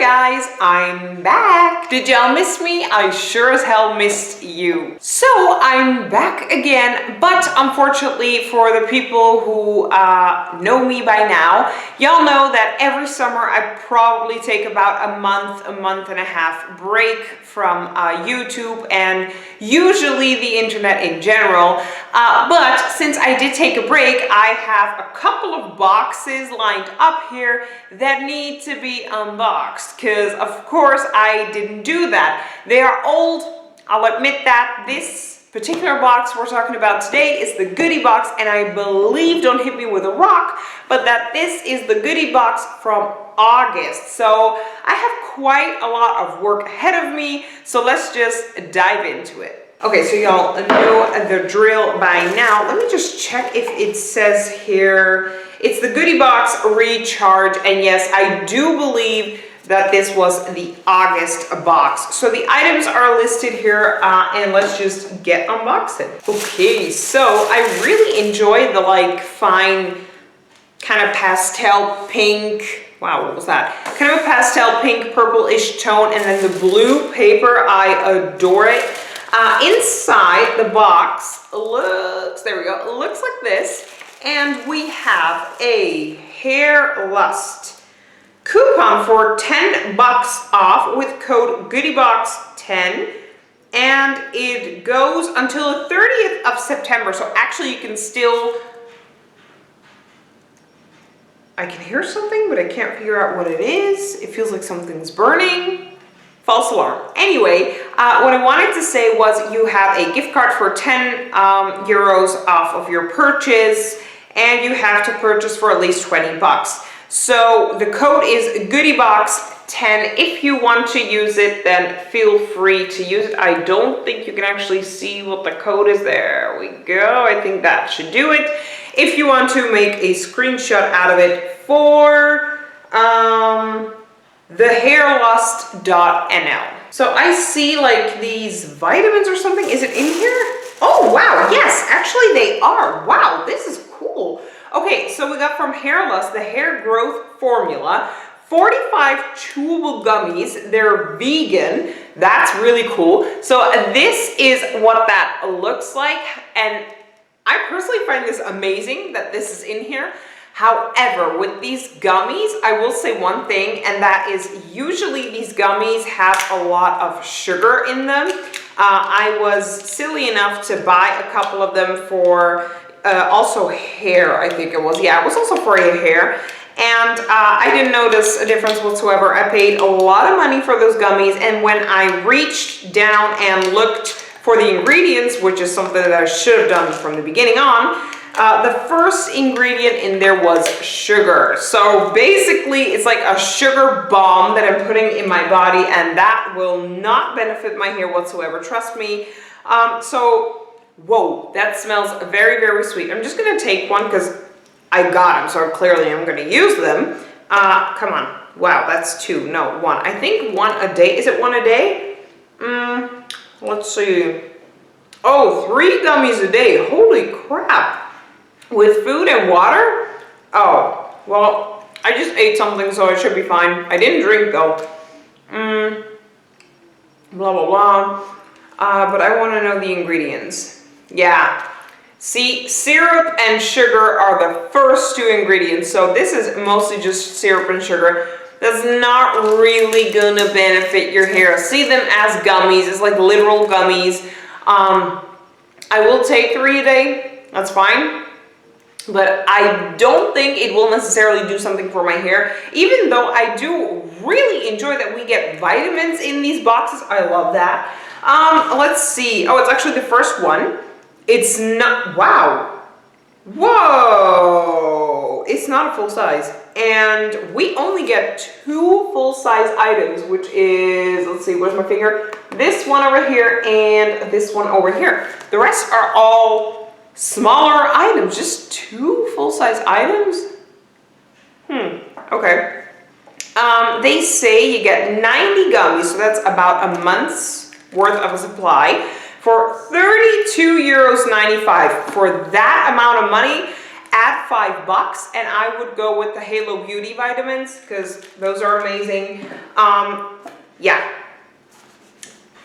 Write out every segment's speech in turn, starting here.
guys, I'm back. Did y'all miss me? I sure as hell missed you. So I'm back again, but unfortunately for the people who know me by now, y'all know that every summer I probably take about a month and a half break from YouTube and usually the internet in general. But since I did take a break, I have a couple of boxes lined up here that need to be unboxed because of course I didn't do that. They are old, I'll admit that. This particular box we're talking about today is the Goodiebox, and I believe, don't hit me with a rock, but that this is the Goodiebox from August. So I have quite a lot of work ahead of me, so let's just dive into it. Okay, so y'all know the drill by now. Let me just check if it says here, it's the Goodiebox Recharge, and yes, I do believe that this was the August box. So the items are listed here, and let's just get unboxing. Okay, so I really enjoy the like fine kind of pastel pink, wow, what was that? Kind of a pastel pink purplish tone, and then the blue paper, I adore it. Inside the box looks, there we go, it looks like this, and we have a Hair Lust coupon for $10 off with code Goodiebox10, and it goes until the 30th of September. So actually you can still, I can hear something, but I can't figure out what it is. It feels like something's burning. False alarm. Anyway, what I wanted to say was you have a gift card for 10 euros off of your purchase, and you have to purchase for at least 20 bucks. So the code is Goodiebox10. If you want to use it, then feel free to use it. I don't think you can actually see what the code is. There we go. I think that should do it. If you want to make a screenshot out of it for thehairlust.nl. So I see like these vitamins or something. Is it in here? Oh wow, yes, actually they are. Wow, this is cool. Okay, so we got from Hair Lust the hair growth formula, 45 chewable gummies. They're vegan. That's really cool. So this is what that looks like, and I personally find this amazing that this is in here. However, with these gummies, I will say one thing, and that is usually these gummies have a lot of sugar in them. I was silly enough to buy a couple of them for also hair, I think it was. Yeah, it was also for your hair. And I didn't notice a difference whatsoever. I paid a lot of money for those gummies, and when I reached down and looked for the ingredients, which is something that I should have done from the beginning on, the first ingredient in there was sugar. So basically it's like a sugar bomb that I'm putting in my body, and that will not benefit my hair whatsoever, trust me. So whoa, that smells very, very sweet. I'm just gonna take one because I got them, so clearly I'm gonna use them. Come on, wow, that's two, no, one. I think one a day. Is it one a day? Let's see. Oh, 3 gummies a day, holy crap. With food and water? Oh, well, I just ate something, so it should be fine. I didn't drink though. Blah, blah, blah. But I want to know the ingredients. Yeah. See, syrup and sugar are the first 2 ingredients. So this is mostly just syrup and sugar. That's not really gonna benefit your hair. See them as gummies. It's like literal gummies. I will take 3 a day. That's fine. But I don't think it will necessarily do something for my hair, even though I do really enjoy that we get vitamins in these boxes. I love that. Let's see. Oh, it's actually the first one. It's not, wow. Whoa, it's not a full size. And we only get 2 full-size items, which is, let's see, where's my finger? This one over here and this one over here. The rest are all smaller items, just 2 full-size items? Okay. They say you get 90 gummies, so that's about a month's worth of a supply for €32.95. For that amount of money, at $5, and I would go with the Halo Beauty vitamins because those are amazing. Yeah,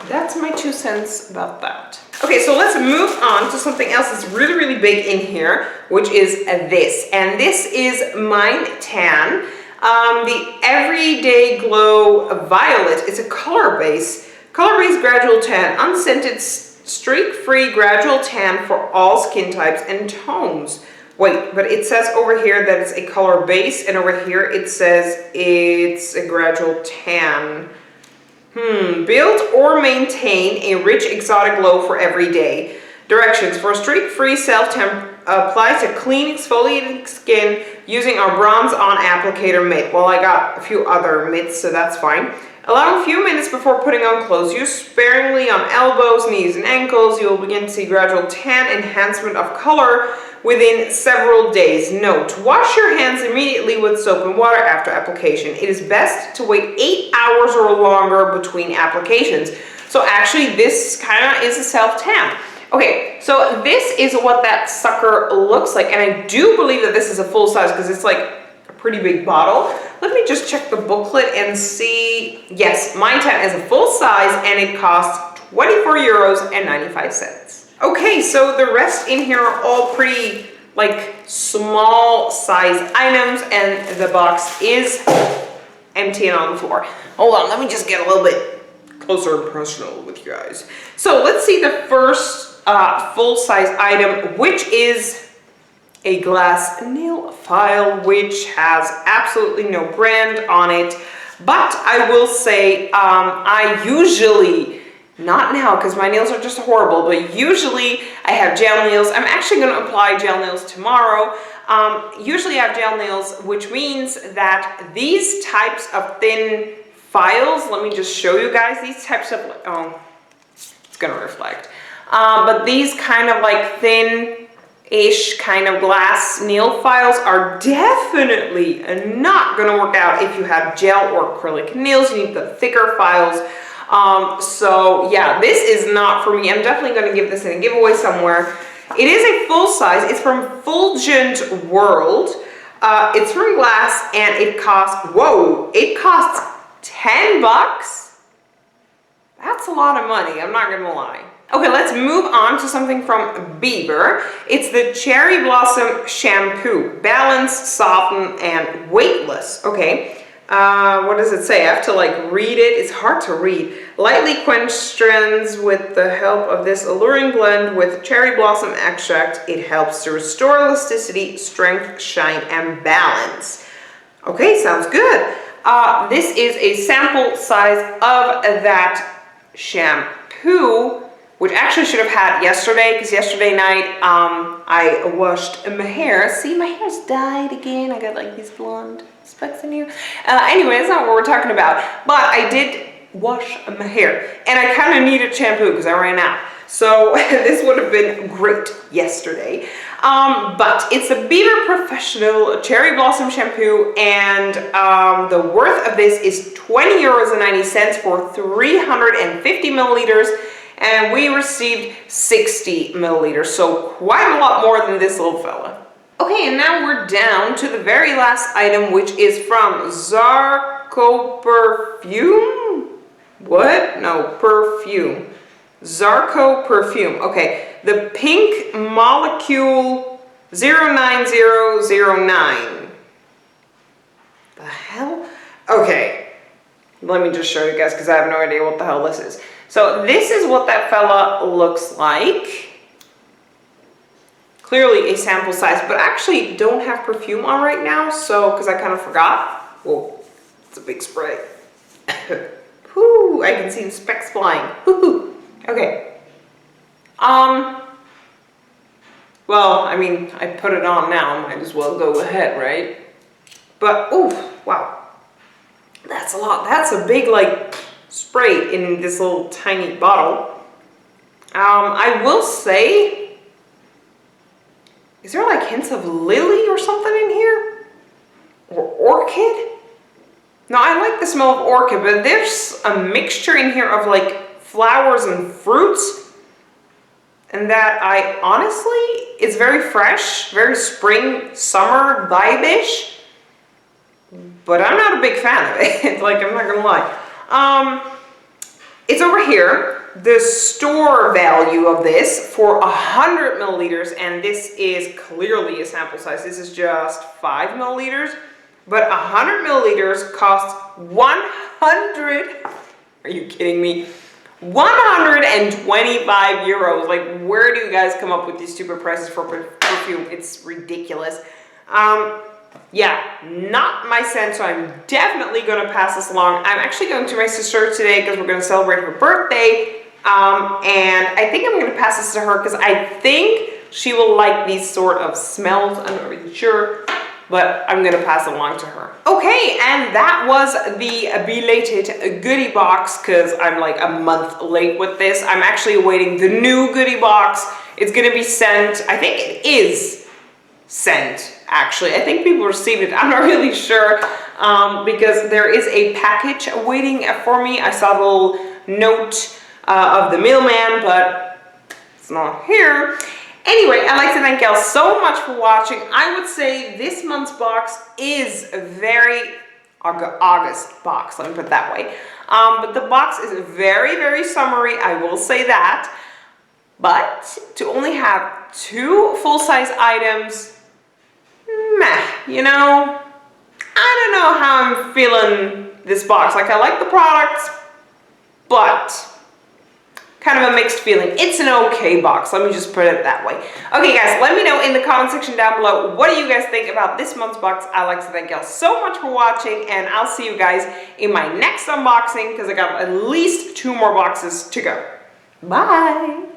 that's my 2 cents about that. Okay, so let's move on to something else that's really, really big in here, which is this. And this is Mine Tan, the Everyday Glow Violet. It's a color-based gradual tan, unscented, streak-free gradual tan for all skin types and tones. Wait, but it says over here that it's a color base, and over here it says it's a gradual tan. Build or maintain a rich exotic glow for every day. Directions: for streak-free self-tan, apply to clean exfoliating skin using our bronze-on applicator mitt. Well, I got a few other mitts, so that's fine. Allow a few minutes before putting on clothes. Use sparingly on elbows, knees, and ankles. You will begin to see gradual tan enhancement of color within several days. Note: wash your hands immediately with soap and water after application. It is best to wait 8 hours or longer between applications. So actually, this kind of is a self-tan. Okay, so this is what that sucker looks like, and I do believe that this is a full size because it's like a pretty big bottle. Let me just check the booklet and see. Yes, Mine Tan is a full size and it costs 24.95 euros. Okay, so the rest in here are all pretty like small size items, and the box is empty and on the floor. Hold on, let me just get a little bit closer and personal with you guys. So let's see the first full size item, which is a glass nail file, which has absolutely no brand on it. But I will say, I usually, not now because my nails are just horrible, but usually I have gel nails. I'm actually going to apply gel nails tomorrow. Usually I have gel nails, which means that these types of thin files, let me just show you guys, these types of, oh, it's going to reflect. But these kind of like thin-ish kind of glass nail files are definitely not going to work out if you have gel or acrylic nails. You need the thicker files. So yeah, this is not for me. I'm definitely going to give this in a giveaway somewhere. It is a full size. It's from Fulgent World. It's from glass, and it costs, whoa, it costs $10. That's a lot of money, I'm not gonna lie. Okay, let's move on to something from Bieber. It's the Cherry Blossom Shampoo. Balanced, softened, and weightless. Okay, what does it say? I have to like read it. It's hard to read. Lightly quench strands with the help of this alluring blend with cherry blossom extract. It helps to restore elasticity, strength, shine, and balance. Okay, sounds good. This is a sample size of that shampoo, which actually should have had yesterday, because yesterday night I washed my hair. See, my hair's dyed again. I got like these blonde specks in here. Anyway, that's not what we're talking about, but I did wash my hair, and I kind of needed shampoo because I ran out. So this would have been great yesterday. But it's a Bieber Professional Cherry Blossom Shampoo, and the worth of this is 20 euros and 90 cents for 350 milliliters, and we received 60 milliliters, so quite a lot more than this little fella. Okay, and now we're down to the very last item, which is from Zarco Perfume. What? No, Perfume. Zarco Perfume. Okay, the Pink Molecule 09009. The hell? Okay, let me just show you guys because I have no idea what the hell this is. So this is what that fella looks like. Clearly a sample size, but I actually don't have perfume on right now, so because I kind of forgot. Whoa, it's a big spray. Whoo, I can see the specks flying. Woohoo. Okay. Well, I mean, I put it on now, might as well go ahead, right? But, ooh, wow. That's a lot. That's a big, like, spray in this little tiny bottle. I will say, is there like hints of lily or something in here? Or orchid? No, I like the smell of orchid, but there's a mixture in here of like flowers and fruits, and that I honestly It's very fresh, very spring, summer vibe-ish. But I'm not a big fan of it. Like, I'm not gonna lie. It's over here. The store value of this for 100 milliliters, and this is clearly a sample size. This is just 5 milliliters, but 100 milliliters costs 100. Are you kidding me? 125 euros. Like, where do you guys come up with these stupid prices for perfume? It's ridiculous. Yeah, not my scent, so I'm definitely going to pass this along. I'm actually going to my sister today because we're going to celebrate her birthday. And I think I'm going to pass this to her because I think she will like these sort of smells. I'm not really sure, but I'm going to pass it along to her. Okay, and that was the belated goodie box because I'm like a month late with this. I'm actually awaiting the new goodie box. It's going to be sent. I think it is sent. Actually, I think people received it. I'm not really sure because there is a package waiting for me. I saw the little note of the mailman, but it's not here. Anyway, I'd like to thank y'all so much for watching. I would say this month's box is very August box, let me put it that way. But the box is very, very summery, I will say that. But to only have 2 full-size items, meh, you know, I don't know how I'm feeling this box. Like, I like the products, but kind of a mixed feeling. It's an okay box, let me just put it that way. Okay guys, let me know in the comment section down below, what do you guys think about this month's box? I'd like to thank y'all so much for watching, and I'll see you guys in my next unboxing because I got at least 2 more boxes to go. Bye!